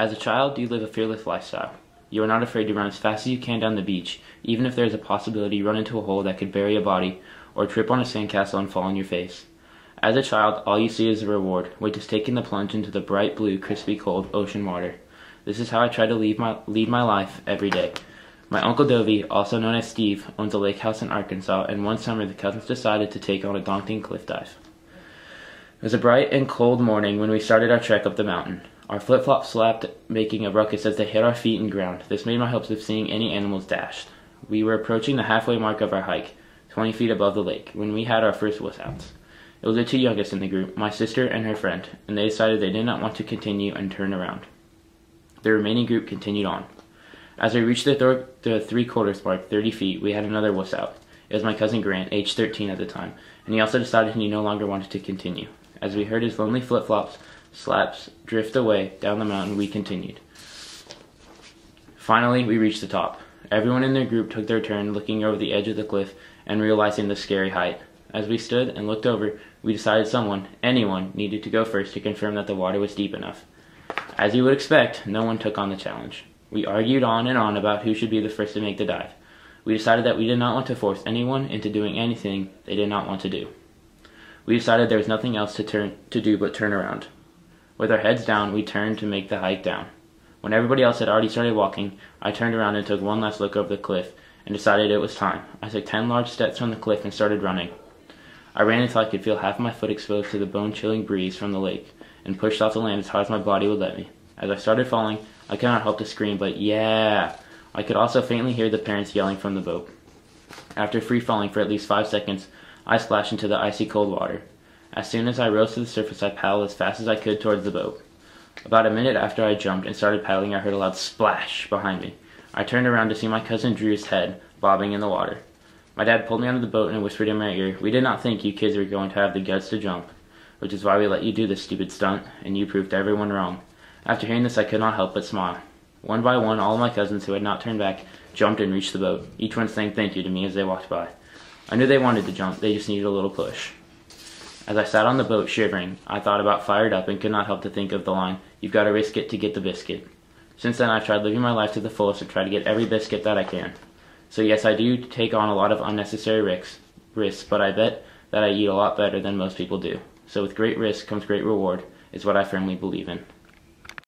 As a child, you live a fearless lifestyle. You are not afraid to run as fast as you can down the beach, even if there is a possibility you run into a hole that could bury a body, or trip on a sandcastle and fall on your face. As a child, all you see is the reward, which is taking the plunge into the bright blue, crispy cold ocean water. This is how I try to lead my life every day. My Uncle Dovey, also known as Steve, owns a lake house in Arkansas, and one summer the cousins decided to take on a daunting cliff dive. It was a bright and cold morning when we started our trek up the mountain. Our flip-flops slapped, making a ruckus as they hit our feet and ground. This made my hopes of seeing any animals dashed. We were approaching the halfway mark of our hike, 20 feet above the lake, when we had our first wuss-outs. It was the two youngest in the group, my sister and her friend, and they decided they did not want to continue and turn around. The remaining group continued on. As we reached the three-quarters mark, 30 feet, we had another wuss-out. It was my cousin Grant, age 13 at the time, and he also decided he no longer wanted to continue. As we heard his lonely flip-flops slaps drift away down the mountain, we continued. Finally, we reached the top. Everyone in their group took their turn looking over the edge of the cliff and realizing the scary height. As we stood and looked over, we decided anyone, needed to go first to confirm that the water was deep enough. As you would expect, no one took on the challenge. We argued on and on about who should be the first to make the dive. We decided that we did not want to force anyone into doing anything they did not want to do. We decided there was nothing else to do but turn around. With our heads down, we turned to make the hike down. When everybody else had already started walking, I turned around and took one last look over the cliff and decided it was time. I took 10 large steps from the cliff and started running. I ran until I could feel half of my foot exposed to the bone-chilling breeze from the lake and pushed off the land as hard as my body would let me. As I started falling, I could not help to scream, but yeah! I could also faintly hear the parents yelling from the boat. After free falling for at least 5 seconds, I splashed into the icy cold water. As soon as I rose to the surface, I paddled as fast as I could towards the boat. About a minute after I jumped and started paddling, I heard a loud splash behind me. I turned around to see my cousin Drew's head bobbing in the water. My dad pulled me out of the boat and whispered in my ear, "We did not think you kids were going to have the guts to jump, which is why we let you do this stupid stunt, and you proved everyone wrong." After hearing this, I could not help but smile. One by one, all of my cousins who had not turned back jumped and reached the boat, each one saying thank you to me as they walked by. I knew they wanted to jump, they just needed a little push. As I sat on the boat shivering, I thought about Fired Up and could not help to think of the line, "You've got to risk it to get the biscuit." Since then, I've tried living my life to the fullest and try to get every biscuit that I can. So yes, I do take on a lot of unnecessary risks, but I bet that I eat a lot better than most people do. So with great risk comes great reward, is what I firmly believe in.